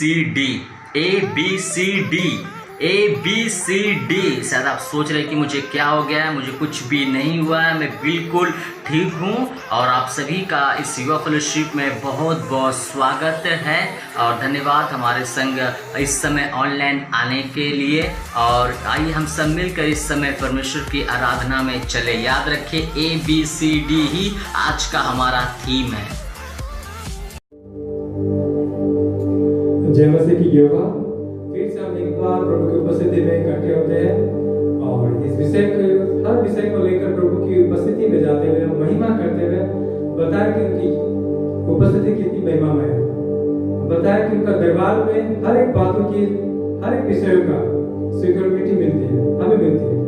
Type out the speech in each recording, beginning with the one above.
ABCD ABCD। शायद आप सोच रहे हैं कि मुझे क्या हो गया है। मुझे कुछ भी नहीं हुआ है, मैं बिल्कुल ठीक हूँ। और आप सभी का इस युवा फेलोशिप में बहुत बहुत स्वागत है और धन्यवाद हमारे संग इस समय ऑनलाइन आने के लिए। और आइए हम सब मिलकर इस समय परमेश्वर की आराधना में चले। याद रखें ABCD ही आज का हमारा थीम है। जय मसीह की योगा। फिर से हम एक बार प्रभु की उपस्थिति में इकट्ठे होते हैं और इस विषय को, हर विषय को लेकर प्रभु की उपस्थिति में जाते हुए महिमा करते हुए बताया कि उनकी उपस्थिति कितनी महिमामय है। बताया कि उनका दरबार में हर एक बातों की, हर एक विषयों का सिक्योरिटी मिलती है, हमें मिलती है।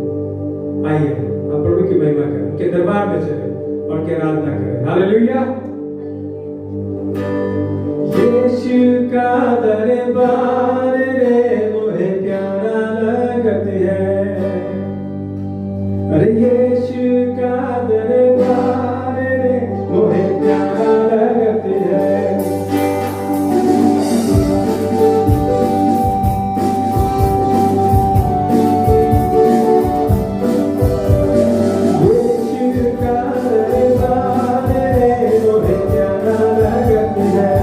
आइए हम प्रभु की महिमा करें, उनके दरबार में चले और उनकी आराधना करें। हालेलुया। यीशु का दरबार रे मोहे प्यारा लगत है। अरे यीशु का दरबार रे मोहे प्यारा लगत है। यीशु का दरबार रे मोहे प्यारा लगत है।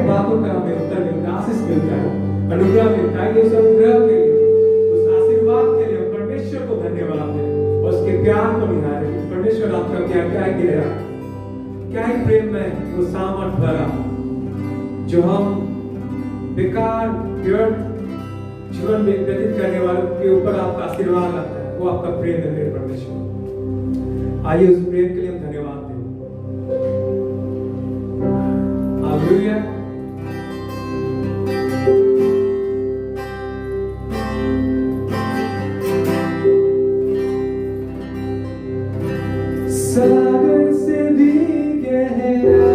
एक बातों का हमें उत्तर मिलता है, आशीष मिलता है, अनुग्रह मिलता है। उस अनुग्रह के लिए, उस आशीर्वाद के लिए परमेश्वर को धन्यवाद दें और उसके प्यार को निहारें। परमेश्वर आपका प्यार क्या ही गहरा, क्या ही प्रेम में वो सामर्थ भरा, जो हम बेकार व्यर्थ जीवन व्यतीत करने वालों के ऊपर आपका आशीर्वाद आता है, वो आपका प्रेम है मेरे परमेश्वर। आइए उस प्रेम के लिए हम धन्यवाद दें। हालेलुया। सागर से भी गहरा,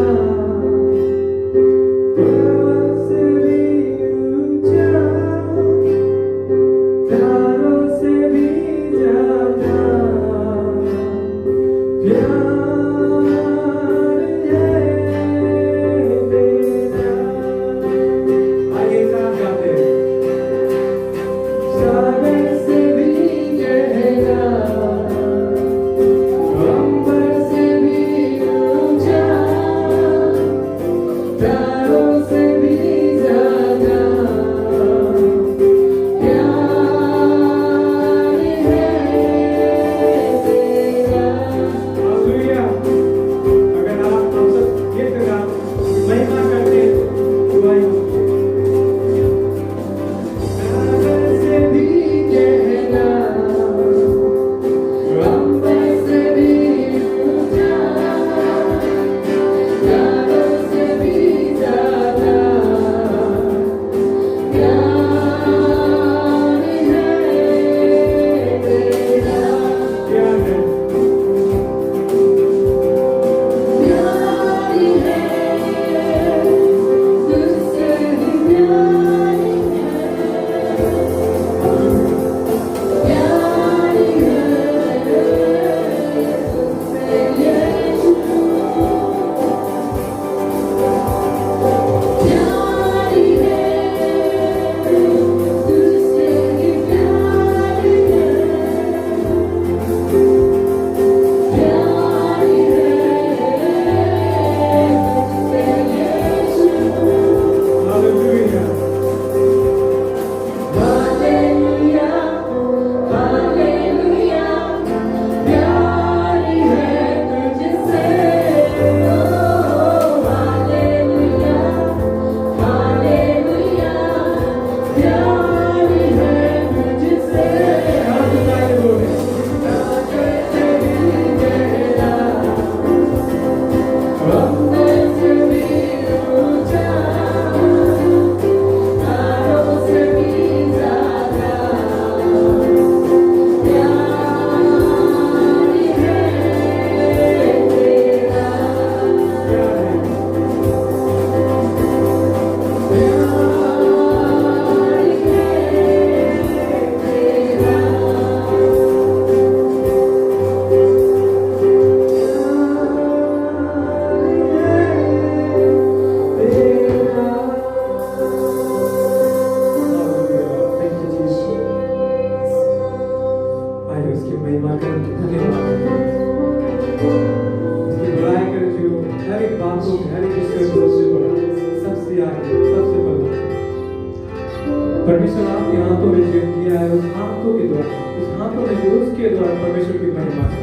परमेश्वर आपके हाथों में जो किया है, उस हाथों के द्वारा, उस हाथों में जो उसके द्वारा परमेश्वर की महिमा है।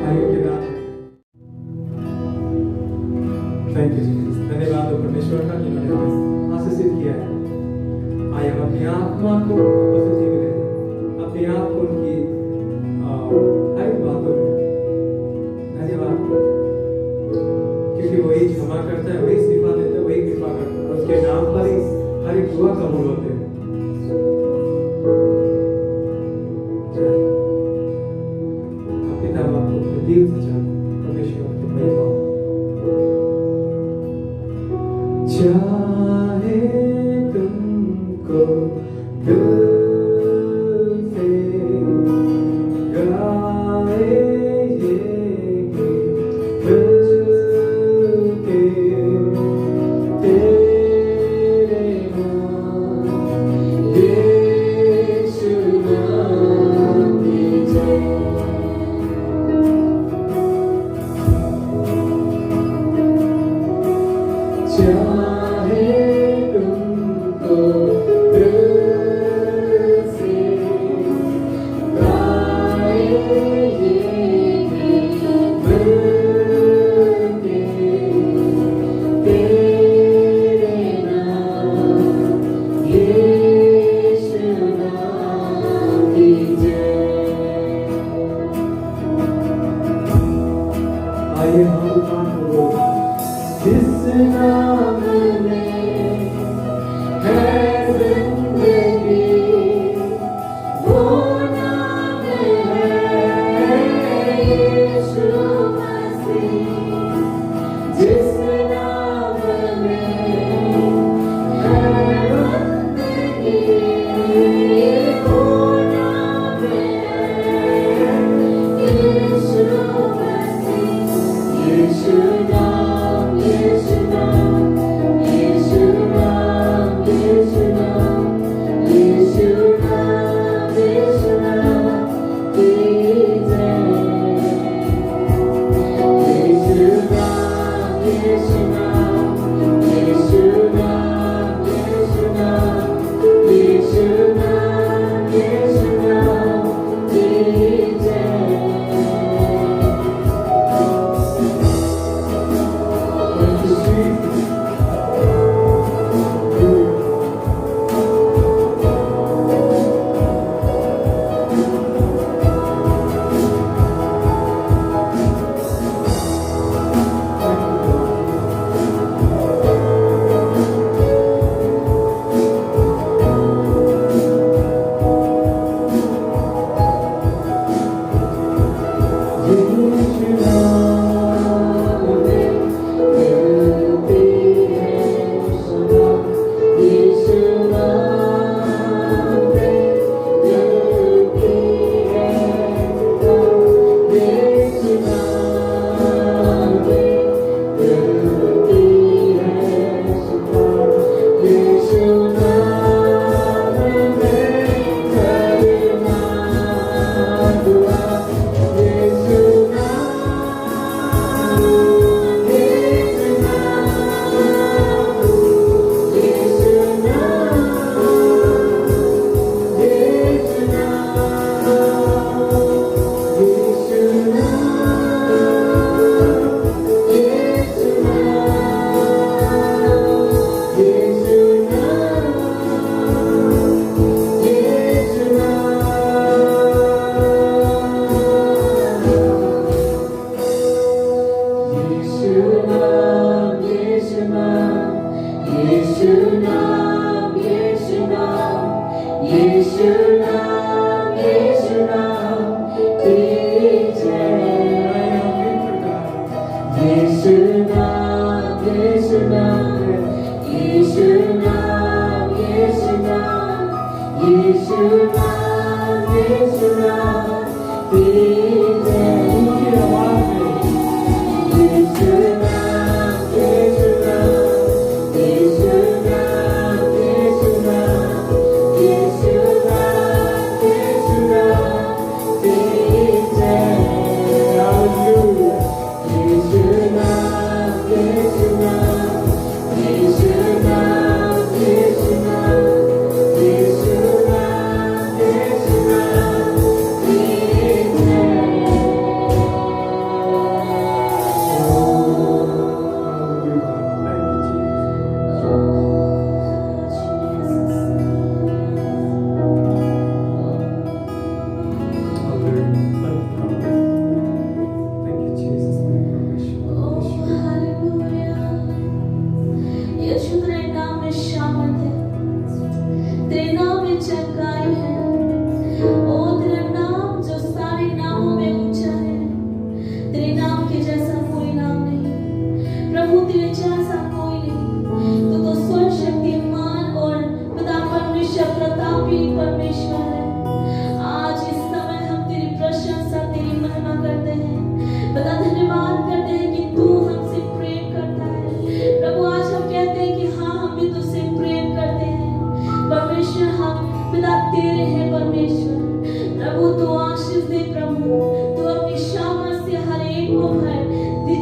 आइए के नाम थैंक यू जीसस। धन्यवाद हो परमेश्वर का जिन्होंने हमें आशीषित किया है। आइए हम अपनी आत्मा को पॉजिटिव रखें, अपने आप को उनकी हर बातों में धन्यवाद, क्योंकि वही क्षमा करता है, वही शिफा देता है, वही कृपा करता है। उसके नाम पर ही हर एक दुआ कबूल होते हैं। पिता बाप को अपने दिल से चाहते परमेश्वर की महिमा चाहे तुमको दिल से गाए ये गीत दिल के तेरे नाम यीशु नाम की जय। चाहे तुमको दिल से गाए ये गीत मिलके तेरे नाम यीशु नाम की जय। आइए हम पाठ करो। जिस नाम में है जिंदगी वो नाम है यीशु मसीह। जिस नाम में है जिंदगी वो नाम है यीशु मसीह। यीशु नाम यीशु नाम यीशु नाम यीशु नाम यीशु नाम यीशु नाम की जय। यीशु नाम यीशु नाम यीशु नाम यीशु नाम यीशु नाम यीशु नाम की जय।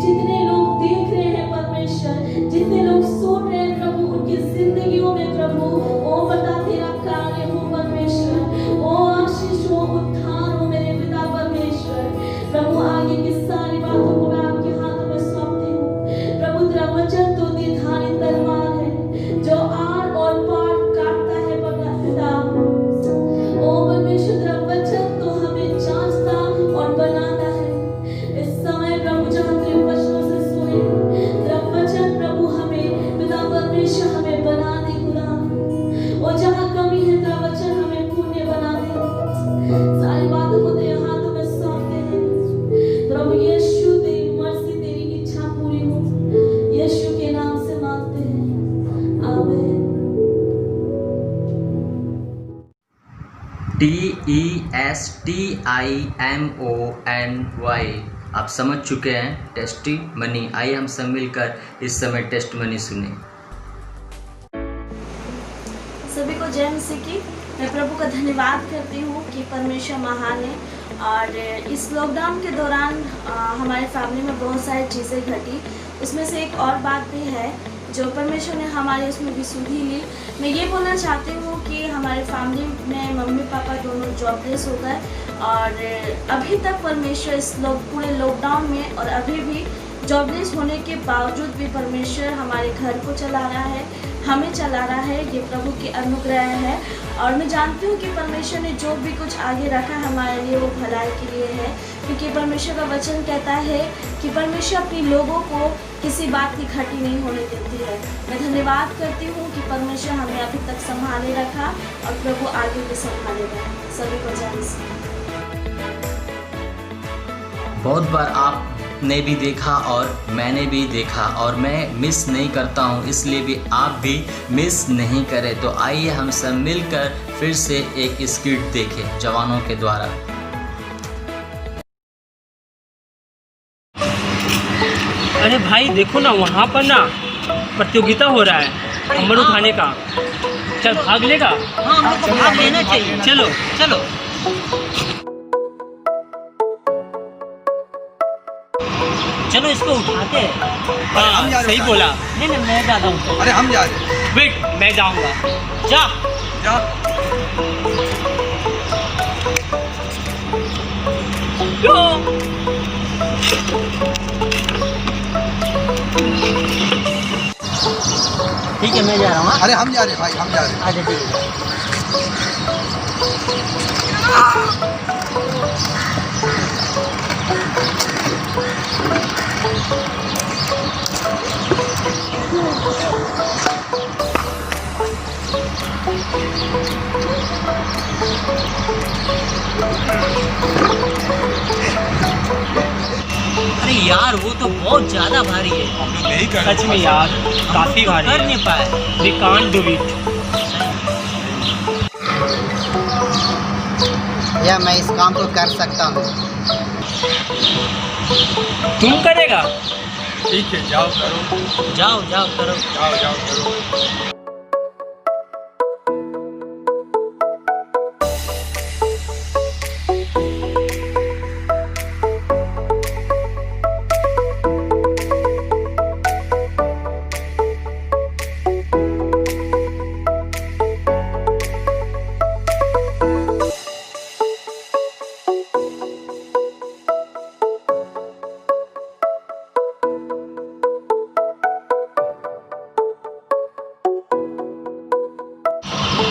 जितने लोग देख रहे हैं परमेश्वर, यीशु के नाम से मांगते हैं, आमीन। TESTIMONY, आप समझ चुके हैं टेस्टी मनी। आइए हम सब मिलकर इस समय टेस्ट मनी सुने। सभी को जय मसीह की। मैं प्रभु का धन्यवाद करती हूँ कि परमेश्वर महान है। और इस लॉकडाउन के दौरान हमारे फैमिली में बहुत सारी चीज़ें घटी। उसमें से एक और बात भी है जो परमेश्वर ने हमारे उसमें भी सुधी ली। मैं ये बोलना चाहती हूँ कि हमारे फैमिली में मम्मी पापा दोनों जॉबलेस हो गए और अभी तक परमेश्वर इस पूरे लॉकडाउन में और अभी भी जॉबलेस होने के बावजूद भी परमेश्वर हमारे घर को चला रहा है, हमें चला रहा है। ये प्रभु की अनुग्रह है। और मैं जानती हूँ कि परमेश्वर ने जो भी कुछ आगे रखा हमारे लिए वो भलाई के लिए है, क्योंकि परमेश्वर का वचन कहता है कि परमेश्वर अपने लोगों को किसी बात की घटी नहीं होने देती है। मैं धन्यवाद करती हूँ कि परमेश्वर हमें अभी तक संभाले रखा और प्रभु आगे भी संभालेगा। सभी को जय मसीह। बहुत बार आपने भी देखा और मैंने भी देखा और मैं मिस नहीं करता हूँ, इसलिए भी आप भी मिस नहीं करें। तो आइए हम सब मिलकर फिर से एक स्किट देखें जवानों के द्वारा। अरे भाई देखो ना, वहाँ पर ना प्रतियोगिता हो रहा है अमर उठाने का। चल भाग लेगा? हाँ, भाग लेना चाहिए। चलो चलो चलो इसको उठाते हैं। हाँ सही बोला। नहीं नहीं, मैं जाता हूँ। अरे हम जा रहे हैं। वेट, मैं जाऊँगा। जा जा। ठीक है, मैं जा रहा हूँ। अरे हम जा रहे हैं भाई, हम जा रहे हैं। अच्छा ठीक है। अरे यार वो तो बहुत ज्यादा भारी है। हम लोग नहीं कर सच में यार, काफी भारी कर है। नहीं पाए। We can't do it. या मैं इस काम को कर सकता हूँ। तुम करेगा? ठीक है, जाओ करो। जाओ जाओ करो। जाओ जाओ करो।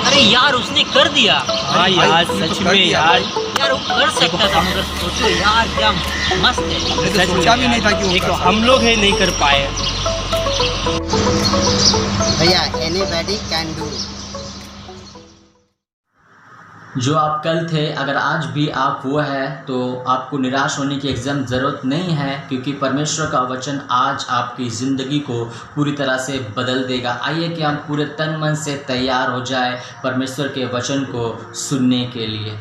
अरे यार उसने कर दिया। हाँ यार, सच में यार। यार वो कर सकता था, मगर सोचो यार क्या मस्त है। मैंने तो सोचा भी नहीं था कि वो एक कर सकता। हम लोग है नहीं कर पाए। भैया एनीबॉडी कैन डू। जो आप कल थे, अगर आज भी आप वो है तो आपको निराश होने की एकदम ज़रूरत नहीं है, क्योंकि परमेश्वर का वचन आज आपकी ज़िंदगी को पूरी तरह से बदल देगा। आइए कि हम पूरे तन मन से तैयार हो जाए परमेश्वर के वचन को सुनने के लिए।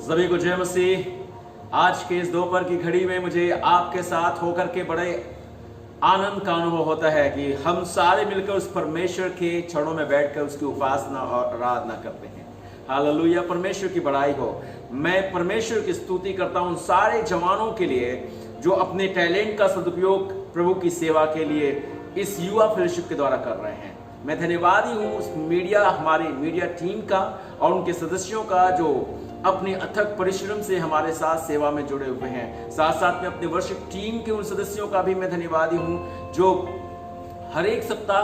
सभी को जय मसीह। आज के इस दोपहर की घड़ी में मुझे आपके साथ होकर के बड़े आनंद का अनुभव होता है कि हम सारे मिलकर उस परमेश्वर के चरणों में बैठकर उसकी उपासना और आराधना करते हैं। हालेलुया, परमेश्वर की बड़ाई हो। मैं परमेश्वर की स्तुति करता हूं उन सारे जवानों के लिए जो अपने टैलेंट का सदुपयोग प्रभु की सेवा के लिए इस युवा फेलोशिप के द्वारा कर रहे हैं। मैं धन्यवादी हूं उस हमारी मीडिया टीम का और उनके सदस्यों का जो अपने अथक परिश्रम से हमारे साथ सेवा में जुड़े हुए हैं। साथ साथ में अपने वर्शिप टीम के उन सदस्यों का भी मैं धन्यवादी हूं जो हर एक सप्ताह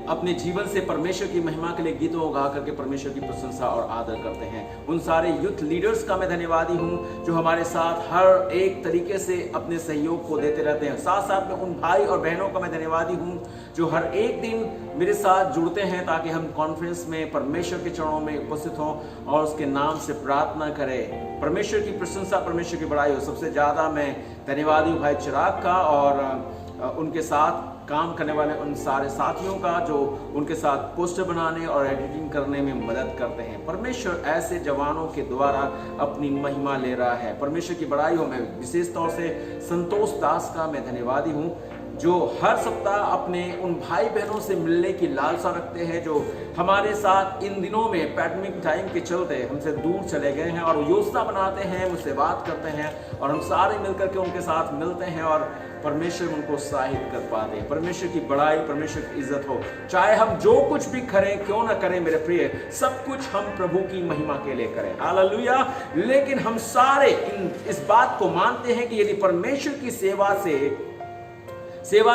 अपने जीवन से परमेश्वर की महिमा के लिए गीतों को गा करके परमेश्वर की प्रशंसा और आदर करते हैं। उन सारे यूथ लीडर्स का मैं धन्यवादी हूं जो हमारे साथ हर एक तरीके से अपने सहयोग को देते रहते हैं। साथ साथ में उन भाई और बहनों का मैं धन्यवादी हूं जो हर एक दिन मेरे साथ जुड़ते हैं ताकि हम कॉन्फ्रेंस में परमेश्वर के चरणों में उपस्थित हों और उसके नाम से प्रार्थना करें, परमेश्वर की प्रशंसा, परमेश्वर की बड़ाई हो। सबसे ज़्यादा मैं धन्यवादी हूँ भाई चिराग का और उनके साथ काम करने वाले उन सारे साथियों का जो उनके साथ पोस्टर बनाने और एडिटिंग करने में मदद करते हैं। परमेश्वर ऐसे जवानों के द्वारा अपनी महिमा ले रहा है। परमेश्वर की बड़ाई हो। मैं विशेष तौर से संतोष दास का मैं धन्यवादी हूँ जो हर सप्ताह अपने उन भाई बहनों से मिलने की लालसा रखते हैं जो हमारे साथ इन दिनों में पैंडेमिक टाइम के चलते हमसे दूर चले गए हैं, और वो योजना बनाते हैं, मुझसे बात करते हैं और हम सारे मिलकर के उनके साथ मिलते हैं और परमेश्वर उनको उत्साहित कर पाते हैं। परमेश्वर की बड़ाई, परमेश्वर की इज्जत हो। चाहे हम जो कुछ भी करें क्यों ना करें मेरे प्रिय, सब कुछ हम प्रभु की महिमा के लिए करें। हालेलुया। लेकिन हम सारे इस बात को मानते हैं कि यदि परमेश्वर की सेवा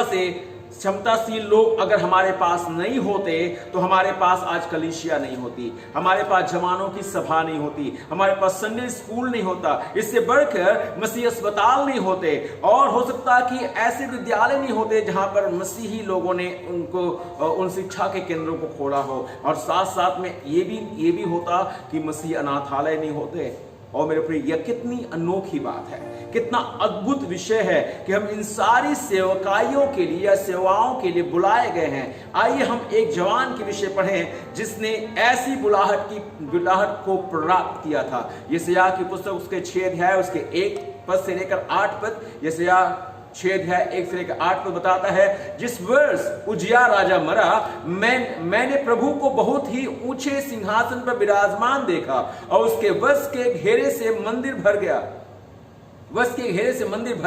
से क्षमताशील लोग अगर हमारे पास नहीं होते तो हमारे पास आज कलीसिया नहीं होती, हमारे पास जवानों की सभा नहीं होती, हमारे पास संडे स्कूल नहीं होता, इससे बढ़कर मसीह अस्पताल नहीं होते, और हो सकता कि ऐसे विद्यालय नहीं होते जहां पर मसीही लोगों ने उन शिक्षा के केंद्रों को खोला हो, और साथ साथ में ये भी होता कि मसीह अनाथालय नहीं होते। और मेरे प्रिय, यह कितनी अनोखी बात है, कितना अद्भुत विषय है कि हम इन सारी सेवकाइयों के लिए या सेवाओं के लिए बुलाए गए हैं। आइए हम एक जवान के विषय पढ़ें जिसने ऐसी बुलाहट को प्राप्त किया था। यशायाह की पुस्तक उसके 6 अध्याय उसके 1 पद से लेकर 8 पद, यशायाह 6 अध्याय 1 से लेकर 8 पद बताता है, जिस वर्ष उजिया राजा मरा मैंने प्रभु को बहुत ही ऊंचे सिंहासन पर विराजमान देखा और उसके वश के घेरे से मंदिर भर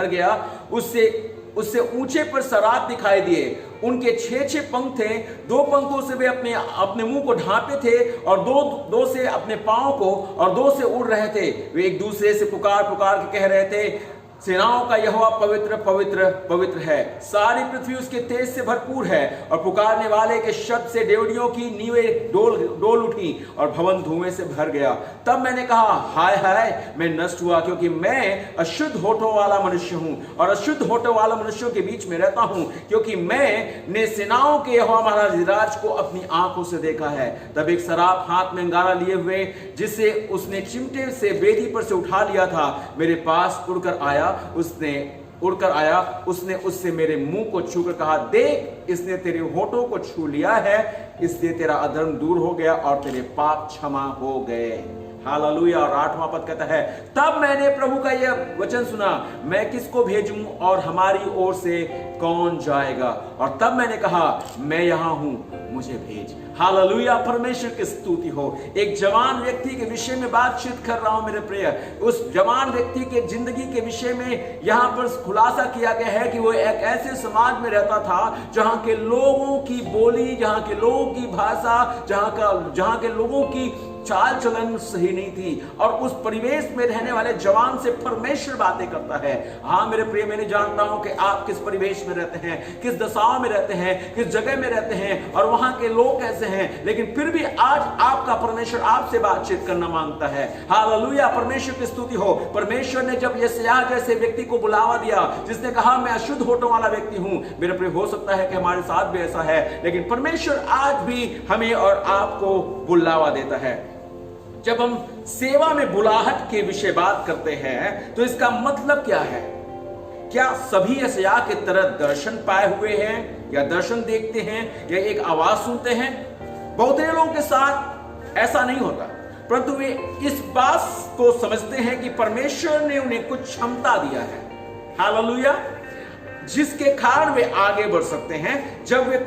गया। उससे ऊंचे पर सराब दिखाई दिए। उनके 6 पंख थे, 2 पंखों से वे अपने मुंह को ढांपे थे और दो से अपने पांव को, और 2 से उड़ रहे थे। वे एक दूसरे से पुकार के कह रहे थे, सेनाओं का यहोवा पवित्र पवित्र पवित्र है, सारी पृथ्वी उसके तेज से भरपूर है। और पुकारने वाले के शब्द से डेवढ़ियों की नींवें डोल उठी और भवन धुएं से भर गया। तब मैंने कहा, हाय हाय, मैं नष्ट हुआ, क्योंकि मैं अशुद्ध होठों वाला मनुष्य हूं और अशुद्ध होठों वाला मनुष्यों के बीच में रहता हूं, क्योंकि मैंने सेनाओं के यहोवा महाराज को अपनी आंखों से देखा है। तब एक शराब हाथ में अंगारा लिए हुए, जिसे उसने चिमटे से वेदी पर से उठा लिया था, मेरे पास उड़कर आया। उसने उससे मेरे मुंह को छूकर कहा, देख, इसने तेरे होठों को छू लिया है, इसलिए तेरा अधर्म दूर हो गया और तेरे पाप क्षमा हो गए। हालेलुया। और 8वां पद कहता है, तब मैंने प्रभु का यह वचन सुना, मैं किसको भेजूं और हमारी ओर से कौन जाएगा? और तब मैंने कहा, मैं यहां हूं, मुझे भेज। हालेलुया। परमेश्वर की स्तुति हो। एक जवान व्यक्ति के विषय में बातचीत कर रहा हूं मेरे प्रिय। उस जवान व्यक्ति के जिंदगी के विषय में यहां पर खुलासा किया गया है कि वो एक ऐसे समाज में रहता था जहां के लोगों की बोली, जहां के लोगों की भाषा, जहां के लोगों की चाल चलन सही नहीं थी, और उस परिवेश में रहने वाले जवान से परमेश्वर बातें करता है। हाँ मेरे प्रिय, मैं जानता हूं कि आप किस परिवेश में रहते हैं, किस दशाओं में रहते हैं, किस जगह में रहते हैं और वहां के लोग कैसे हैं, लेकिन फिर भी आज आपका परमेश्वर आपसे बातचीत करना मांगता है। हालेलुया। परमेश्वर की स्तुति हो। परमेश्वर ने जब यशायाह जैसे व्यक्ति को बुलावा दिया, जिसने कहा मैं अशुद्ध होठों वाला व्यक्ति हूं, मेरे प्रिय, हो सकता है कि हमारे साथ भी ऐसा है, लेकिन परमेश्वर आज भी हमें और आपको बुलावा देता है। जब हम सेवा में बुलाहट के विषय बात करते हैं तो इसका मतलब क्या है? क्या सभी यशायाह की तरह दर्शन पाए हुए हैं, या दर्शन देखते हैं, या एक आवाज सुनते हैं? बहुत लोगों के साथ ऐसा नहीं होता, परंतु वे इस बात को समझते हैं कि परमेश्वर ने उन्हें कुछ क्षमता दिया है। हालेलुया। जिसके कारण वे आगे बढ़ सकते हैं। जब वे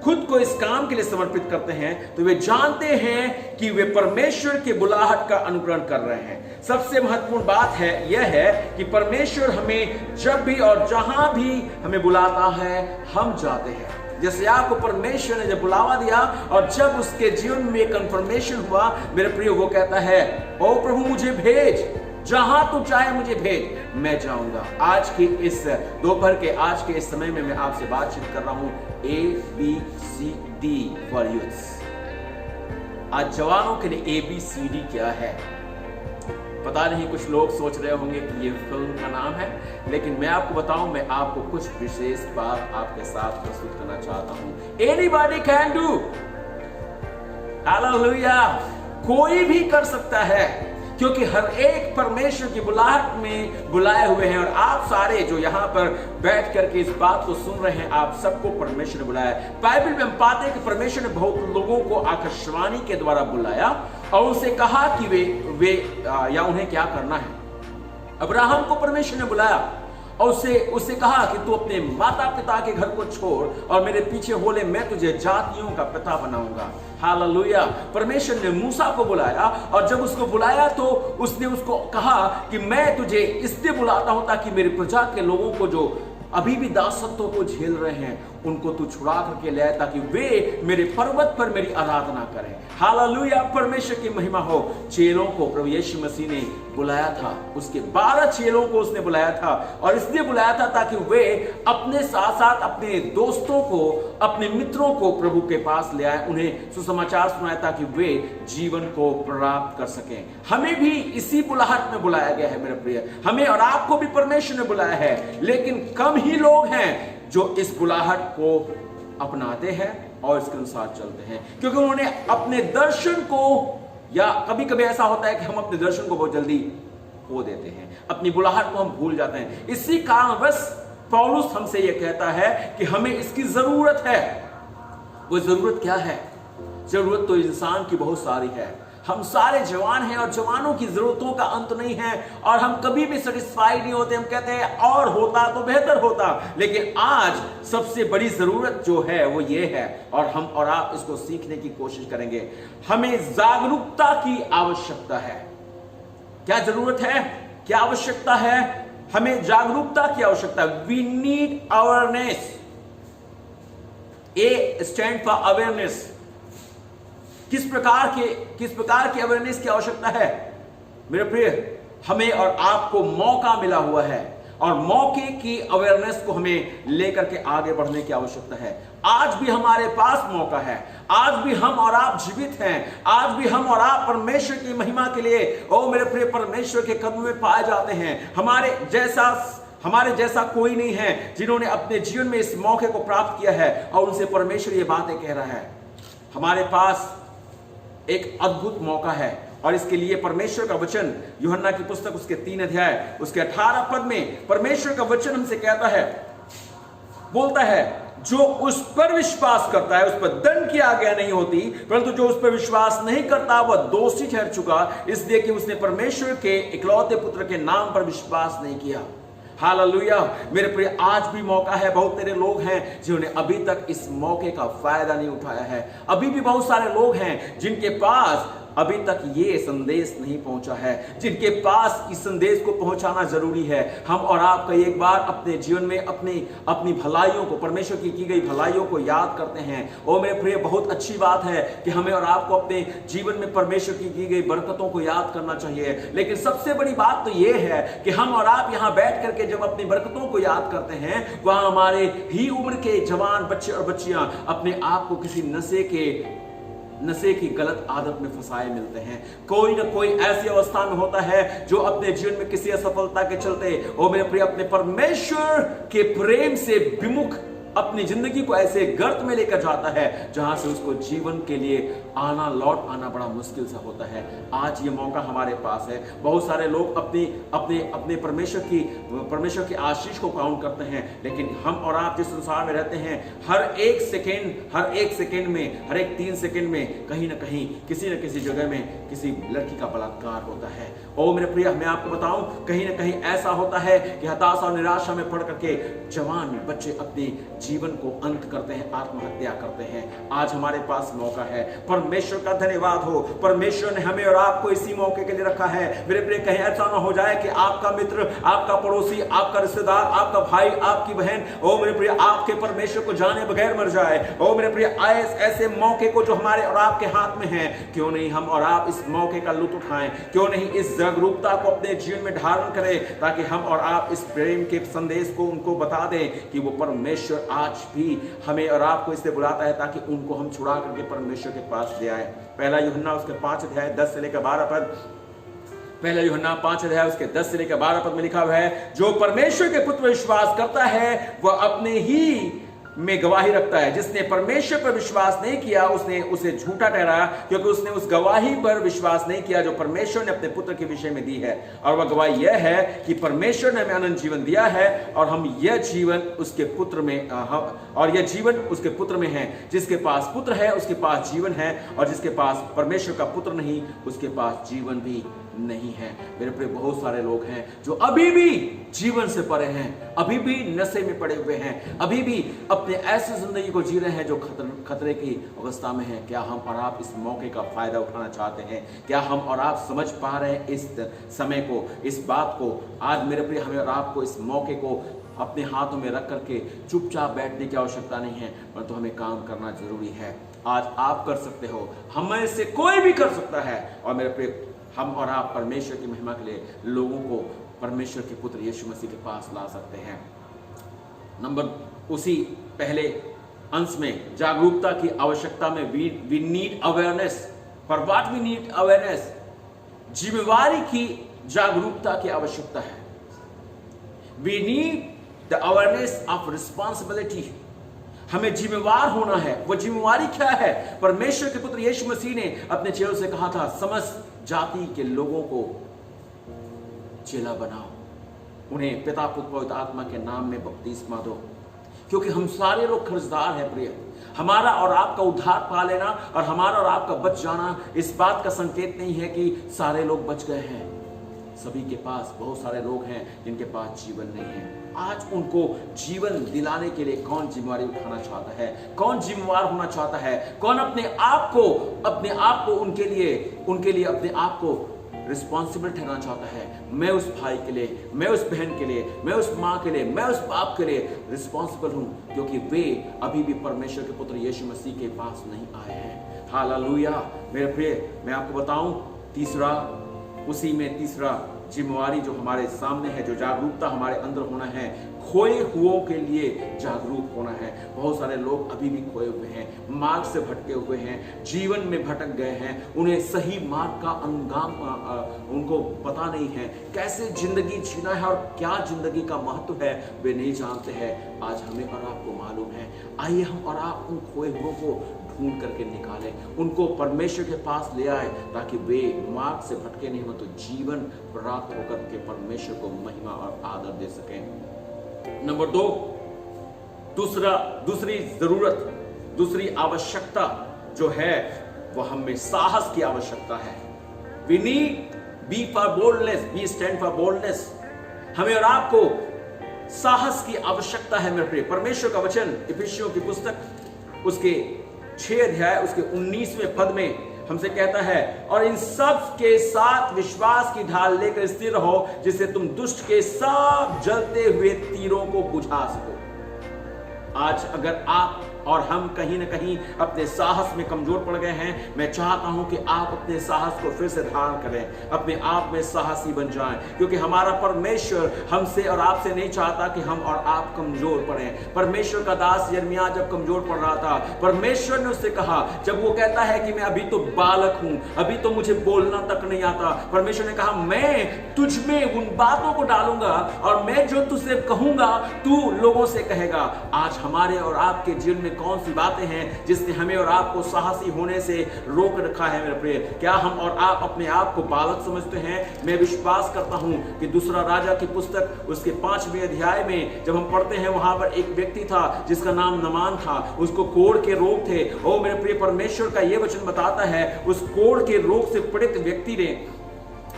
खुद को इस काम के लिए समर्पित करते हैं तो वे जानते हैं कि वे परमेश्वर के बुलाहट का अनुकरण कर रहे हैं। सबसे महत्वपूर्ण बात यह है कि परमेश्वर हमें जब भी और जहां भी हमें बुलाता है, हम जाते हैं। यशायाह को परमेश्वर ने जब बुलावा दिया और जब उसके जीवन में कंफर्मेशन हुआ, मेरे प्रिय, वो कहता है, ओ प्रभु मुझे भेज, जहां तू चाहे मुझे भेज, मैं जाऊंगा। आज के इस दोपहर के आज के इस समय में मैं आपसे बातचीत कर रहा हूं ABCD फॉर यूथ। आज जवानों के लिए ABCD क्या है? पता नहीं कुछ लोग सोच रहे होंगे कि ये फिल्म का नाम है, लेकिन मैं आपको बताऊं, मैं आपको कुछ विशेष बात आपके साथ प्रस्तुत करना चाहता हूं। एनीबॉडी कैन डू, हालेलुया, कोई भी कर सकता है, क्योंकि हर एक परमेश्वर की बुलाहट में बुलाए हुए हैं। और आप सारे जो यहाँ पर बैठ करके इस बात को सुन रहे हैं, आप सबको परमेश्वर ने बुलाया। बाइबल में हम पाते हैं कि परमेश्वर ने बहुत लोगों को आकाशवाणी के द्वारा बुलाया और उनसे कहा कि वे या उन्हें क्या करना है। अब्राहम को परमेश्वर ने बुलाया और उससे कहा कि तू अपने माता पिता के घर को छोड़ और मेरे पीछे हो ले, मैं तुझे जातियों का पिता बनाऊंगा। हालेलुया। परमेश्वर ने मूसा को बुलाया और जब उसको बुलाया तो उसने उसको कहा कि मैं तुझे इसलिए बुलाता हूं ताकि मेरी प्रजा के लोगों को जो अभी भी दासत्व को झेल रहे हैं उनको तू छुड़ा करके ले आए, ताकि वे मेरे पर्वत पर मेरी आराधना करें। हालेलुया, परमेश्वर की महिमा हो। चेलों को प्रभु यीशु मसीह ने बुलाया था, उसके 12 चेलों को उसने बुलाया था और इसलिए बुलाया था ताकि वे अपने साथ साथ अपने दोस्तों को, अपने मित्रों को प्रभु के पास ले आए, उन्हें सुसमाचार सुनाए ताकि वे जीवन को प्राप्त कर सकें। हमें भी इसी बुलाहट में बुलाया गया है मेरे प्रिय, हमें और आपको भी परमेश्वर ने बुलाया है, लेकिन कम ही लोग हैं जो इस बुलाहट को अपनाते हैं और इसके अनुसार चलते हैं, क्योंकि उन्होंने अपने दर्शन को, या कभी कभी ऐसा होता है कि हम अपने दर्शन को बहुत जल्दी खो देते हैं, अपनी बुलाहट को हम भूल जाते हैं। इसी कारणवश पौलुस हमसे यह कहता है कि हमें इसकी जरूरत है। वो जरूरत क्या है? जरूरत तो इंसान की बहुत सारी है। हम सारे जवान हैं और जवानों की जरूरतों का अंत नहीं है और हम कभी भी सेटिस्फाइड नहीं होते। हम कहते हैं और होता तो बेहतर होता, लेकिन आज सबसे बड़ी जरूरत जो है वो ये है और हम और आप इसको सीखने की कोशिश करेंगे। हमें जागरूकता की आवश्यकता है। क्या जरूरत है? क्या आवश्यकता है? हमें जागरूकता की आवश्यकता है। We need awareness. A stand for awareness. किस प्रकार की अवेयरनेस की आवश्यकता है मेरे प्रिय? हमें और आपको मौका मिला हुआ है और मौके की अवेयरनेस को हमें लेकर के आगे बढ़ने की आवश्यकता है। आज भी हमारे पास मौका है, आज भी हम और आप जीवित हैं, आज भी हम और आप परमेश्वर की महिमा के लिए ओ मेरे प्रिय परमेश्वर के कदमों में पाए जाते हैं। हमारे जैसा कोई नहीं है जिन्होंने अपने जीवन में इस मौके को प्राप्त किया है और उनसे परमेश्वर ये बातें कह रहा है। हमारे पास एक अद्भुत मौका है और इसके लिए परमेश्वर का वचन, यूहन्ना की पुस्तक उसके 3 अध्याय उसके 18 पद में परमेश्वर का वचन हमसे कहता है, बोलता है, जो उस पर विश्वास करता है उस पर दंड की आज्ञा नहीं होती, परंतु जो उस पर विश्वास नहीं करता वह दोषी ठहर चुका, इसलिए कि उसने परमेश्वर के इकलौते पुत्र के नाम पर विश्वास नहीं किया। हालेलुया। मेरे प्रिय, आज भी मौका है। बहुत सारे लोग हैं जिन्होंने अभी तक इस मौके का फायदा नहीं उठाया है। अभी भी बहुत सारे लोग हैं जिनके पास अभी तक ये संदेश नहीं पहुंचा है, जिनके पास इस संदेश को पहुंचाना जरूरी है। हम और आप कई एक बार अपने जीवन में अपनी भलाइयों को, परमेश्वर की गई भलाइयों को याद करते हैं। और मेरे प्रिय, बहुत अच्छी बात है कि हमें और आपको अपने जीवन में परमेश्वर की गई बरकतों को याद करना चाहिए, लेकिन सबसे बड़ी बात तो ये है कि हम और आप यहाँ बैठ करके जब अपनी बरकतों को याद करते हैं, वहां हमारे ही उम्र के जवान बच्चे और बच्चियां अपने आप को किसी नशे की गलत आदत में फंसाए मिलते हैं। कोई ना कोई ऐसी अवस्था में होता है जो अपने जीवन में किसी असफलता के चलते और मेरे प्रिय अपने परमेश्वर के प्रेम से विमुख अपनी जिंदगी को ऐसे गर्त में लेकर जाता है जहां से उसको जीवन के लिए लौट आना बड़ा मुश्किल सा होता है। आज ये मौका हमारे पास है। बहुत सारे लोग अपने परमेश्वर की आशीष को काउंट करते हैं, लेकिन हम और आप जिस संसार में रहते हैं, हर एक सेकेंड में, हर एक 3 सेकेंड में कहीं ना कहीं किसी न किसी जगह में किसी लड़की का बलात्कार होता है। ओ मेरे प्रिय, मैं आपको बताऊं, कहीं ना कहीं ऐसा होता है कि हताशा और निराशा में पड़ करके जवान बच्चे अपने जीवन को अंत करते हैं, आत्महत्या करते हैं। आज हमारे पास मौका है। परमेश्वर का धन्यवाद हो, परमेश्वर ने हमें और आपको इसी मौके के लिए रखा है। मेरे प्रिय, कहीं ऐसा ना हो जाए कि आपका मित्र, आपका पड़ोसी, आपका रिश्तेदार, आपका भाई, आपकी बहन, ओ मेरे प्रिय, आपके परमेश्वर को जाने बगैर मर जाए। ओ मेरे प्रिय, ऐसे मौके को जो हमारे और आपके हाथ में है, क्यों नहीं हम और आप इस मौके का लुत्फ उठाएं, क्यों नहीं इस जागरूकता को अपने जीवन में धारण करें, ताकि हम और आप इस प्रेम के संदेश को उनको बता दें कि वो परमेश्वर आज भी हमें और आपको इसलिए बुलाता है ताकि उनको हम छुड़ा करके परमेश्वर के पास ले आए। पहला यूहन्ना उसके 5 अध्याय 10 से लेकर 12 पद पहले यूहन्ना 5 अध्याय उसके 10 से लेकर 12 पद में लिखा हुआ है, जो परमेश्वर के पुत्र पर विश्वास करता है वह अपने ही में गवाही रखता है। जिसने परमेश्वर पर विश्वास नहीं किया उसने उसे झूठा ठहराया, क्योंकि उसने उस गवाही पर विश्वास नहीं किया जो परमेश्वर ने अपने पुत्र के विषय में दी है। और वह गवाही यह है कि परमेश्वर ने हमें अनंत जीवन दिया है और हम यह जीवन उसके पुत्र में और यह जीवन उसके पुत्र में है। जिसके पास पुत्र है उसके पास जीवन है, और जिसके पास परमेश्वर का पुत्र नहीं उसके पास जीवन भी नहीं है। मेरे प्रिय, बहुत सारे लोग हैं जो अभी भी जीवन से परे हैं, अभी भी नशे में पड़े हुए हैं, अभी भी अपने ऐसी जिंदगी को जी रहे हैं जो खतरे की अवस्था में है। क्या हम और आप इस मौके का फायदा उठाना चाहते हैं? क्या हम और आप समझ पा रहे हैं इस समय को, इस बात को? आज मेरे प्रिय, हमें और आपको इस मौके को अपने हाथों में रख करके चुपचाप बैठने की आवश्यकता नहीं है, परंतु हमें काम करना जरूरी है। आज आप कर सकते हो, हमें से कोई भी कर सकता है। और मेरे प्रिय, हम और आप परमेश्वर की महिमा के लिए लोगों को परमेश्वर के पुत्र यीशु मसीह के पास ला सकते हैं। उसी पहले अंश में जागरूकता की आवश्यकता में we need awareness. For what we need awareness? जिम्मेवारी की जागरूकता की आवश्यकता है। We need the awareness of responsibility. हमें जिम्मेवार होना है। वो जिम्मेवारी क्या है? परमेश्वर के पुत्र यीशु मसीह ने अपने चेलों से कहा था, समस्त जाति के लोगों को चेला बनाओ, उन्हें पिता पुत्र पवित्र आत्मा के नाम में बपतिस्मा दो। क्योंकि हम सारे लोग कर्जदार हैं प्रिय। हमारा और आपका उद्धार पा लेना और हमारा और आपका बच जाना इस बात का संकेत नहीं है कि सारे लोग बच गए हैं। सभी के पास, बहुत सारे लोग हैं जिनके पास जीवन नहीं है। आज उनको जीवन दिलाने के लिए कौन जिम्मेवारी उठाना चाहता है? कौन जिम्मेवार होना चाहता है? कौन अपने आप को उनके लिए अपने आप को रिस्पॉन्सिबल ठहराना चाहता है? मैं उस भाई के लिए, मैं उस बहन के लिए, मैं उस माँ के लिए, मैं उस बाप के लिए रिस्पॉन्सिबल हूं, क्योंकि वे अभी भी परमेश्वर के पुत्र यीशु मसीह के पास नहीं आए हैं। हालेलुया। मेरे प्रिय, मैं आपको बताऊं, तीसरा जिम्मेवारी जो हमारे सामने है, जो जागरूकता हमारे अंदर होना है, खोए हुओं के लिए जागरूक होना है। बहुत सारे लोग अभी भी खोए हुए हैं, मार्ग से भटके हुए हैं, जीवन में भटक गए हैं। उन्हें सही मार्ग का उनको पता नहीं है, कैसे जिंदगी जीना है और क्या जिंदगी का महत्व है वे नहीं जानते हैं। आज हमें और आपको मालूम है। आइए हम और आप उन खोए हुओं को ढूंढ करके निकालें, उनको परमेश्वर के पास ले आए, ताकि वे मार्ग से भटके नहीं हो, तो जीवन प्राप्त होकर के परमेश्वर को महिमा और आदर दे सकें। नंबर 2, दूसरी जरूरत, दूसरी आवश्यकता जो है वह हमें साहस की आवश्यकता है। We need B for boldness, B stand for boldness. हमें और आपको साहस की आवश्यकता है मेरे प्रिय। परमेश्वर का वचन इफिसियों की पुस्तक उसके 6 अध्याय उसके 19वें पद में हमसे कहता है, और इन सब के साथ विश्वास की ढाल लेकर स्थिर रहो, जिससे तुम दुष्ट के सब जलते हुए तीरों को बुझा सको। आज अगर आप और हम कहीं ना कहीं अपने साहस में कमजोर पड़ गए हैं, मैं चाहता हूं कि आप अपने साहस को फिर से धारण करें, अपने आप में साहसी बन जाएं, क्योंकि हमारा परमेश्वर हमसे और आपसे नहीं चाहता कि हम और आप कमजोर पड़े। परमेश्वर का दास यिर्मयाह जब कमजोर पड़ रहा था, परमेश्वर ने उससे कहा, जब वो कहता है कि मैं अभी तो बालक हूं, अभी तो मुझे बोलना तक नहीं आता, परमेश्वर ने कहा, मैं तुझ में उन बातों को डालूंगा और मैं जो तुझसे कहूंगा तू लोगों से कहेगा। आज हमारे और आपके जीवन में कौन सी बातें हैं जिसने हमें और आपको साहसी होने से रोक रखा है मेरे प्रिय? क्या हम और आप अपने आप को बालक समझते हैं? मैं विश्वास करता हूं कि दूसरा राजा की पुस्तक उसके 5वें अध्याय में जब हम पढ़ते हैं, वहां पर एक व्यक्ति था जिसका नाम नमान था, उसको कोढ़ के रोग थे। ओ मेरे प्रिय, परमेश्वर का यह वचन बताता है, उस कोढ़ के रोग से पीड़ित व्यक्ति ने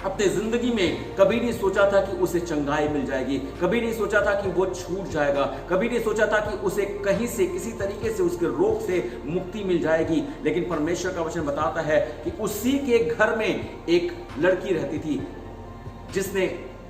अपने जिंदगी में कभी नहीं सोचा था कि उसे चंगाई मिल जाएगी, कभी नहीं सोचा था कि वो छूट जाएगा, कभी नहीं सोचा था कि उसे कहीं से किसी तरीके से उसके रोग से मुक्ति मिल जाएगी। लेकिन परमेश्वर का वचन बताता है कि उसी के घर में एक लड़की रहती थी जिसने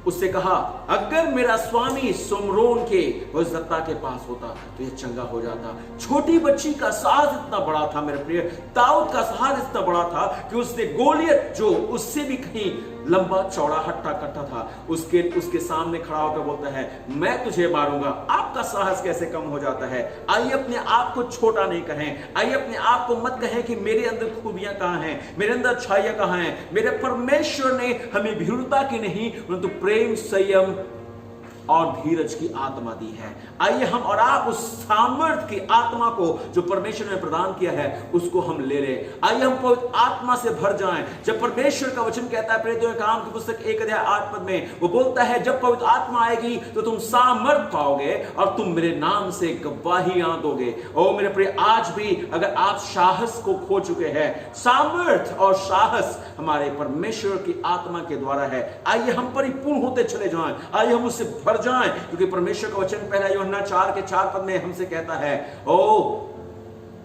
उससे कहा, अगर मेरा स्वामी सुमरोन के वज़रता के पास होता तो ये चंगा हो जाता। छोटी बच्ची का साहस इतना बड़ा था मेरे प्रिय, दाऊद का साहस इतना बड़ा था कि उसने गोलियत, जो उससे भी कहीं लंबा चौड़ा हट्टा कट्टा था, उसके सामने खड़ा होकर बोलता है, मैं तुझे मारूंगा। आपका साहस कैसे कम हो जाता है? आइए अपने आप को छोटा नहीं कहें, आइए अपने आप को मत कहें कि मेरे अंदर खूबियां कहां हैं, मेरे अंदर अच्छाइयां कहां हैं। मेरे परमेश्वर ने हमें भीरुता की नहीं परंतु प्रेम, संयम और धीरज की आत्मा दी है। आइए हम और आप उस सामर्थ्य की आत्मा को जो परमेश्वर ने प्रदान किया है उसको हम ले लें। आइए हम पवित्र आत्मा से भर जाएं। जब परमेश्वर का वचन कहता है प्रेरितों के काम की पुस्तक 1:8 में, वो बोलता है, जब पवित्र आत्मा आएगी तो तुम सामर्थ्य पाओगे और तुम मेरे नाम से गवाहियां दोगे। ओ मेरे प्रिय, आज भी अगर आप साहस को खो चुके हैं, सामर्थ्य और साहस हमारे परमेश्वर की आत्मा के द्वारा है। आइए हम परिपूर्ण होते चले जाएं, आइए हम उससे भर जाएं, क्योंकि परमेश्वर का वचन 1 यूहन्ना 4:4 में हमसे कहता है, ओ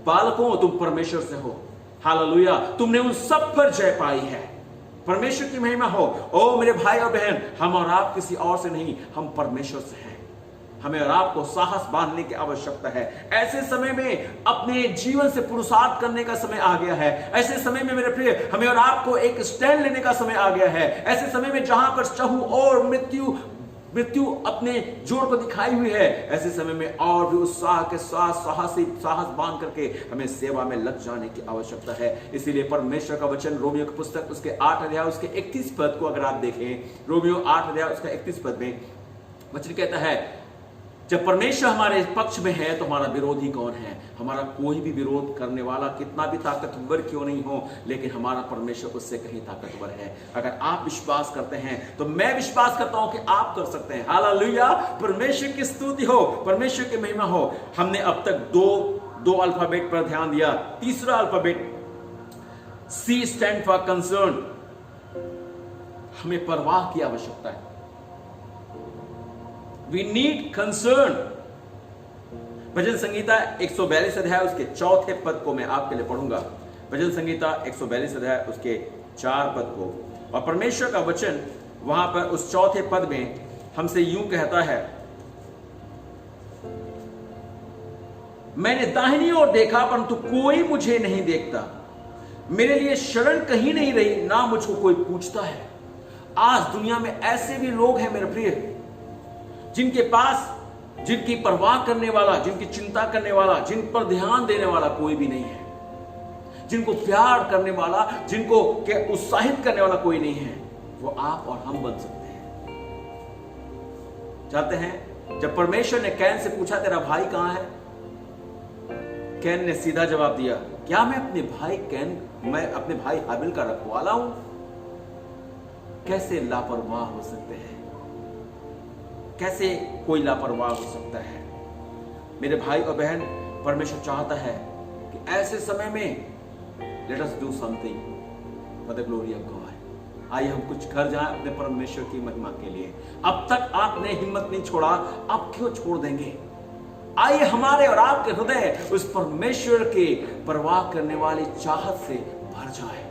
बालकों तुम परमेश्वर से हो, हालेलुया, तुमने उन सब पर जय पाई है। परमेश्वर की महिमा हो। ओ मेरे भाई और बहन, हम और आप किसी और से नहीं, हम परमेश्वर से हैं। हमें और आपको साहस बांधने की आवश्यकता है। ऐसे समय में अपने जीवन से पुरुषार्थ करने का समय आ गया है। ऐसे समय में मेरे प्रिय, हमें और आपको एक स्टैंड लेने का समय आ गया है। ऐसे समय में जहां पर चहु और मृत्यु अपने जोर को दिखाई हुई है, ऐसे समय में और भी उत्साह के साथ साहस बांध करके हमें सेवा में लग जाने की आवश्यकता है। इसीलिए परमेश्वर का वचन रोमियो की पुस्तक उसके 8 उसके 31 पद को अगर आप देखें, रोमियो 8 उसका 31 पद में वचन कहता है, जब परमेश्वर हमारे पक्ष में है तो हमारा विरोधी कौन है? हमारा कोई भी विरोध करने वाला कितना भी ताकतवर क्यों नहीं हो, लेकिन हमारा परमेश्वर उससे कहीं ताकतवर है। अगर आप विश्वास करते हैं तो मैं विश्वास करता हूं कि आप कर सकते हैं। हालेलुया, परमेश्वर की स्तुति हो, परमेश्वर की महिमा हो। हमने अब तक दो अल्फाबेट पर ध्यान दिया। तीसरा alphabet C stand for concern. हमें परवाह की आवश्यकता है। We need concern। भजन संगीता 142 उसके 4 पद को मैं आपके लिए पढ़ूंगा। भजन संगीता 142 उसके 4 पद को, और परमेश्वर का वचन वहां पर उस 4 पद में हमसे यूं कहता है, मैंने दाहिनी ओर देखा परंतु कोई मुझे नहीं देखता, मेरे लिए शरण कहीं नहीं रही, ना मुझको कोई पूछता है। आज दुनिया में ऐसे भी लोग हैं मेरे प्रिय, जिनके पास, जिनकी परवाह करने वाला, जिनकी चिंता करने वाला, जिन पर ध्यान देने वाला कोई भी नहीं है, जिनको प्यार करने वाला, जिनको उत्साहित करने वाला कोई नहीं है। वो आप और हम बन सकते हैं। चाहते हैं, जब परमेश्वर ने कैन से पूछा तेरा भाई कहां है, कैन ने सीधा जवाब दिया, क्या मैं अपने भाई हाबिल का रखवाला हूं? कैसे लापरवाह हो सकते हैं? कैसे कोई लापरवाह हो सकता है? मेरे भाई और बहन, परमेश्वर चाहता है कि ऐसे समय में let us do something for the glory of God. आइए हम कुछ कर जाएं अपने परमेश्वर की महिमा के लिए। अब तक आपने हिम्मत नहीं छोड़ा, अब क्यों छोड़ देंगे? आइए हमारे और आपके हृदय उस परमेश्वर के परवाह करने वाली चाहत से भर जाए।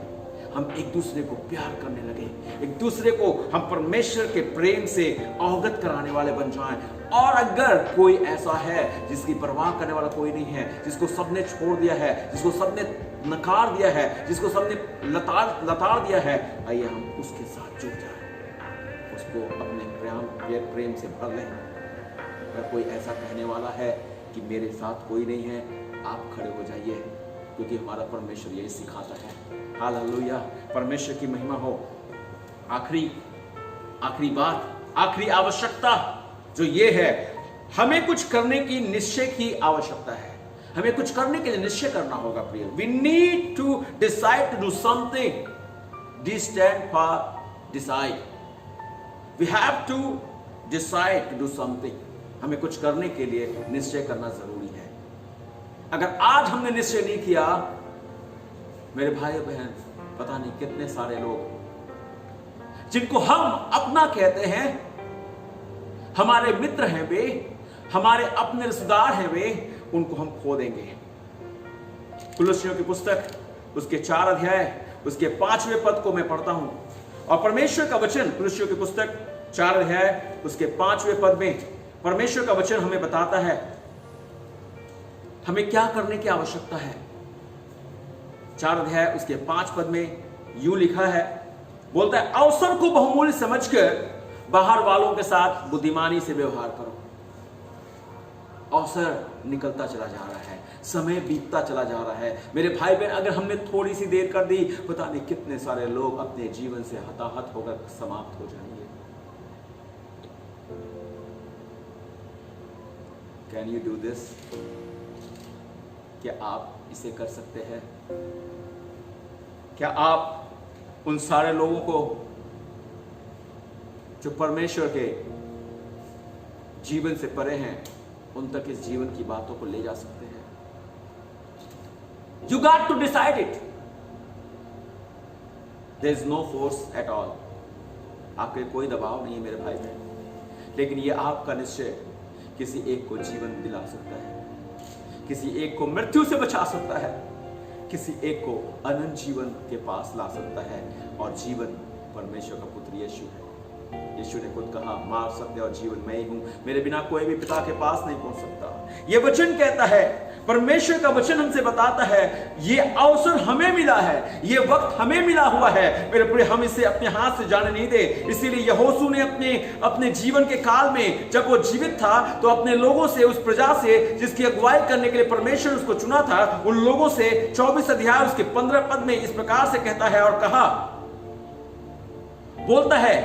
हम एक दूसरे को प्यार करने लगे, एक दूसरे को हम परमेश्वर के प्रेम से अवगत कराने वाले बन जाएं। और अगर कोई ऐसा है जिसकी परवाह करने वाला कोई नहीं है, जिसको सबने छोड़ दिया है, जिसको सबने नकार दिया है, जिसको सबने लताड़ दिया है, आइए हम उसके साथ जुड़ जाएं, उसको अपने प्रेम से भर लें। अगर कोई ऐसा कहने वाला है कि मेरे साथ कोई नहीं है, आप खड़े हो जाइए, क्योंकि हमारा परमेश्वर यही सिखाता है। हालेलुया, परमेश्वर की महिमा हो। आखिरी बात, आखिरी आवश्यकता जो ये है, हमें कुछ करने की निश्चय की आवश्यकता है। हमें कुछ करने के लिए निश्चय करना होगा प्रिय। We need to decide to do something. D stand for decide. We have to decide to do something. हमें कुछ करने के लिए निश्चय करना जरूरी है। अगर आज हमने निश्चय नहीं किया, मेरे भाई बहन, पता नहीं कितने सारे लोग जिनको हम अपना कहते हैं, हमारे मित्र हैं वे, हमारे अपने रिश्तेदार हैं वे, उनको हम खो देंगे। कुलुस्सियों की पुस्तक उसके 4 उसके 5वें पद को मैं पढ़ता हूं, और परमेश्वर का वचन कुलुस्सियों की पुस्तक 4 अध्याय उसके 5वें पद में परमेश्वर का वचन हमें बताता है हमें क्या करने की आवश्यकता है। 4 अध्याय उसके 5 पद में यूं लिखा है, बोलता है अवसर को बहुमूल्य समझकर बाहर वालों के साथ बुद्धिमानी से व्यवहार करो। अवसर निकलता चला जा रहा है, समय बीतता चला जा रहा है। मेरे भाई बहन, अगर हमने थोड़ी सी देर कर दी, पता नहीं कितने सारे लोग अपने जीवन से हताहत होकर समाप्त हो जाएंगे। Can you do this? क्या आप इसे कर सकते हैं? क्या आप उन सारे लोगों को जो परमेश्वर के जीवन से परे हैं उन तक इस जीवन की बातों को ले जा सकते हैं? You got to decide it. There is no force at all. आपके कोई दबाव नहीं है मेरे भाई बहन, लेकिन ये आपका निश्चय किसी एक को जीवन दिला सकता है, किसी एक को मृत्यु से बचा सकता है, किसी एक को अनंत जीवन के पास ला सकता है। और जीवन परमेश्वर का पुत्र यीशु है। यीशु ने खुद कहा, मार्ग, सत्य और जीवन मैं ही हूं, मेरे बिना कोई भी पिता के पास नहीं पहुंच सकता। यह वचन कहता है, परमेश्वर का वचन हमसे बताता है, ये अवसर हमें मिला है, ये वक्त हमें मिला हुआ है मेरे प्रिय। हम इसे अपने हाथ से जाने नहीं दे। इसीलिए यहोशू ने अपने जीवन के काल में जब वो जीवित था तो अपने लोगों से, उस प्रजा से जिसकी अगुवाई करने के लिए परमेश्वर उसको चुना था, उन लोगों से 24 अध्याय उसके 15 पद में इस प्रकार से कहता है और कहा, बोलता है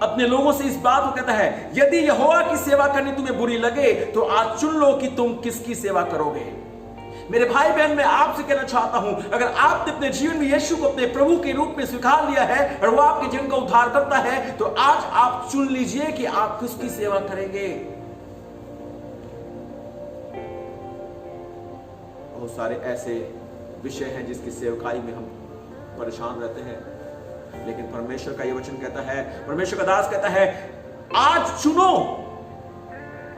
अपने लोगों से इस बात को कहता है, यदि यहोवा की सेवा करनी तुम्हें बुरी लगे तो आज चुन लो कि तुम किसकी सेवा करोगे। मेरे भाई बहन, मैं आपसे कहना चाहता हूं, अगर आपने अपने जीवन में यीशु को अपने प्रभु के रूप में स्वीकार लिया है और वो आपके जीवन का उद्धार करता है, तो आज आप चुन लीजिए कि आप किसकी सेवा करेंगे। बहुत सारे ऐसे विषय हैं जिसकी सेवकाई में हम परेशान रहते हैं, लेकिन परमेश्वर का यह वचन कहता है, परमेश्वर का दास कहता है, आज चुनो।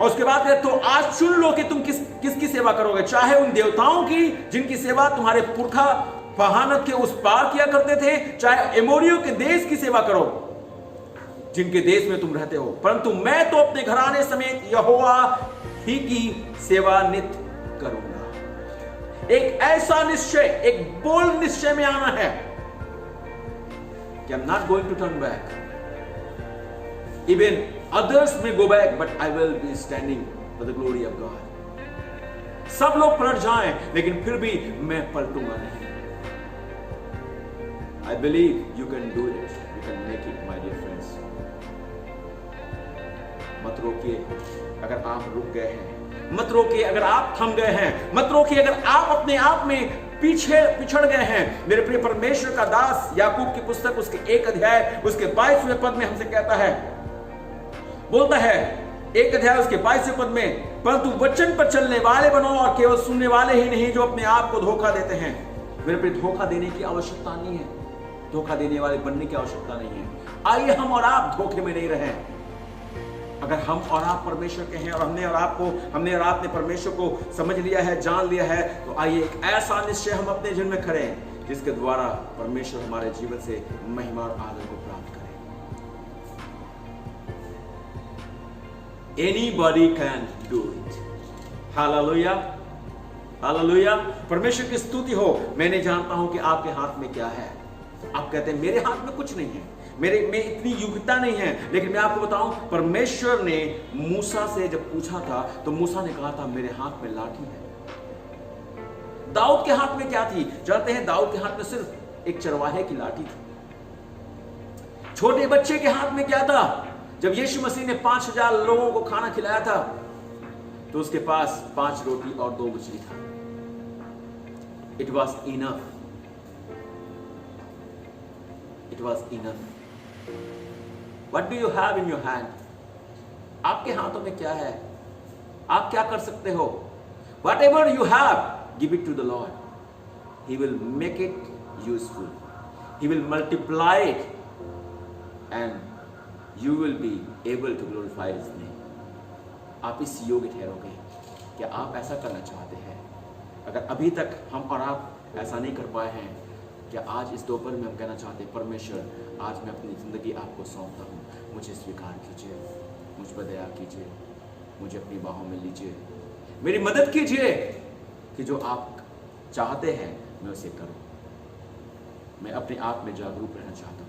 और उसके बाद तो आज चुन लो कि तुम किसकी सेवा करोगे, चाहे उन देवताओं की जिनकी सेवा तुम्हारे पुरखा फहानत के उस पार किया करते थे, चाहे एमोरियों के देश की सेवा करो जिनके देश में तुम रहते हो, परंतु मैं तो अपने घराने समेत यहोवा ही की सेवा नित करूंगा। एक ऐसा निश्चय, एक बोल्ड निश्चय में आना है कि I'm not going to turn back. Even others may go back, but I will be standing for the glory of God. सब लोग पलट जाएं, लेकिन फिर भी मैं पलटूंगा नहीं। I believe you can do it. You can make it, my dear friends. मत रोकिए अगर आप रुक गए हैं, मत रोकिए अगर आप थम गए हैं, मत रोकिए अगर आप अपने आप में पिछड़ गए हैं। मेरे प्रिय, परमेश्वर का दास याकूब की पुस्तक उसके 1 अध्याय उसके 22वें पद में हमसे कहता है, बोलता है 1 अध्याय उसके 22वें पद में, परंतु वचन पर चलने वाले बनो और केवल सुनने वाले ही नहीं जो अपने आप को धोखा देते हैं। मेरे प्रिय, धोखा देने की आवश्यकता नहीं है, धोखा देने वाले बनने की आवश्यकता नहीं है। आइए हम और आप धोखे में नहीं रहें। अगर हम और आप परमेश्वर के हैं और हमने और आपने परमेश्वर को समझ लिया है, जान लिया है, तो आइए एक ऐसा निश्चय हम अपने जीवन में करें जिसके द्वारा परमेश्वर हमारे जीवन से महिमा और आदर को प्राप्त करे। Anybody can do it. Hallelujah, hallelujah. परमेश्वर की स्तुति हो। मैं नहीं जानता हूं कि आपके हाथ में क्या है। आप कहते हैं मेरे हाथ में कुछ नहीं है, मेरे में इतनी योग्यता नहीं है, लेकिन मैं आपको बताऊं, परमेश्वर ने मूसा से जब पूछा था तो मूसा ने कहा था मेरे हाथ में लाठी है। दाऊद के हाथ में क्या थी जानते हैं? दाऊद के हाथ में सिर्फ एक चरवाहे की लाठी थी। छोटे बच्चे के हाथ में क्या था? जब यीशु मसीह ने 5000 लोगों को खाना खिलाया था तो उसके पास 5 रोटी और 2 मछली था। It was enough, it was enough. What do you have in your hand? आपके हाथों में क्या है? आप क्या कर सकते हो? Whatever you have, give it to the Lord. He will make it useful. He will multiply it, and you will be able to glorify His name. आप इस योग्य ठहरोगे। क्या आप ऐसा करना चाहते हैं? अगर अभी तक हम और आप ऐसा नहीं कर पाए हैं, क्या आज इस दोपहर में हम कहना चाहते हैं, परमेश्वर आज मैं अपनी जिंदगी आपको सौंपता हूँ, मुझे स्वीकार कीजिए, मुझ पर दया कीजिए, मुझे अपनी बाहों में लीजिए, मेरी मदद कीजिए कि जो आप चाहते हैं मैं उसे करूं। मैं अपने आप में जागरूक रहना चाहता हूं,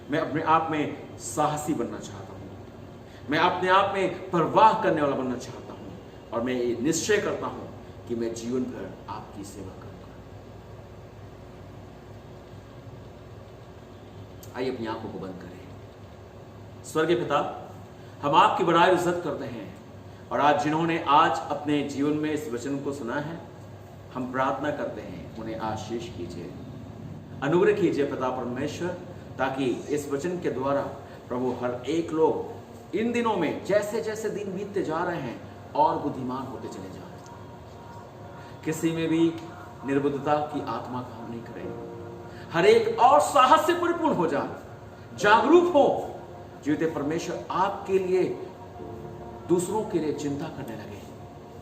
मैं अपने आप में साहसी बनना चाहता हूं, मैं अपने आप में परवाह करने वाला बनना चाहता हूं, और मैं ये निश्चय करता हूं कि मैं जीवन भर आपकी सेवा करूंगा। आइए अपनी आंखों को बंद करें। स्वर्गीय पिता, हम आपकी बड़ाई इज्जत करते हैं, और आज जिन्होंने आज अपने जीवन में इस वचन को सुना है, हम प्रार्थना करते हैं उन्हें आशीष कीजिए, अनुग्रह कीजिए पिता परमेश्वर, ताकि इस वचन के द्वारा प्रभु हर एक लोग इन दिनों में जैसे जैसे दिन बीतते जा रहे हैं और बुद्धिमान होते चले जा रहे हैं। किसी में भी निर्बुद्धता की आत्मा काम नहीं करे, हर एक और साहस से परिपूर्ण हो जाए, जागरूक हो, जीवते परमेश्वर आपके लिए, दूसरों के लिए चिंता करने लगे,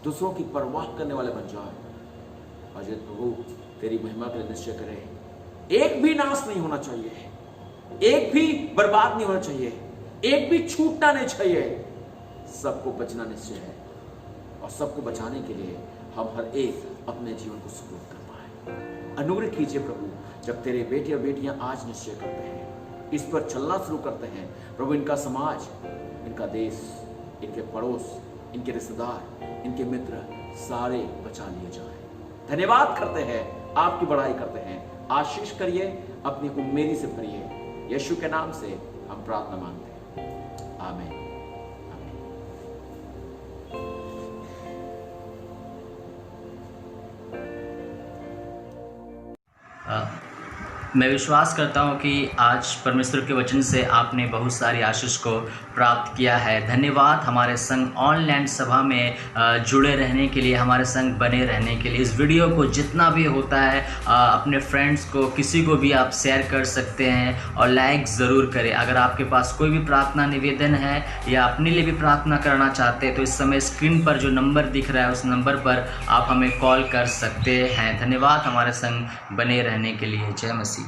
दूसरों की परवाह करने वाले बन जाए। और जो प्रभु तेरी महिमा के लिए निश्चय करे, एक भी नाश नहीं होना चाहिए, एक भी बर्बाद नहीं होना चाहिए, एक भी छूटना नहीं चाहिए, सबको बचना निश्चय है। और सबको बचाने के लिए हम हर एक अपने जीवन को सुपुर्द कर पाए। अनुग्रह कीजिए प्रभु, जब तेरे बेटे और बेटियां आज निश्चय करते हैं, इस पर चलना शुरू करते हैं, प्रभु इनका समाज, इनका देश, इनके पड़ोस, इनके रिश्तेदार, इनके मित्र सारे बचा लिए जाएं। धन्यवाद करते हैं, आपकी बड़ाई करते हैं, आशीष करिए, अपनी उम्मीद से भरिए। यीशु के नाम से हम प्रार्थना मांगते हैं, आमीन। मैं विश्वास करता हूं कि आज परमेश्वर के वचन से आपने बहुत सारी आशीष को प्राप्त किया है। धन्यवाद हमारे संग ऑनलाइन सभा में जुड़े रहने के लिए, हमारे संग बने रहने के लिए। इस वीडियो को जितना भी होता है अपने फ्रेंड्स को, किसी को भी आप शेयर कर सकते हैं और लाइक ज़रूर करें। अगर आपके पास कोई भी प्रार्थना निवेदन है या अपने लिए भी प्रार्थना करना चाहते हैं तो इस समय स्क्रीन पर जो नंबर दिख रहा है उस नंबर पर आप हमें कॉल कर सकते हैं। धन्यवाद हमारे संग बने रहने के लिए। जय मसीह।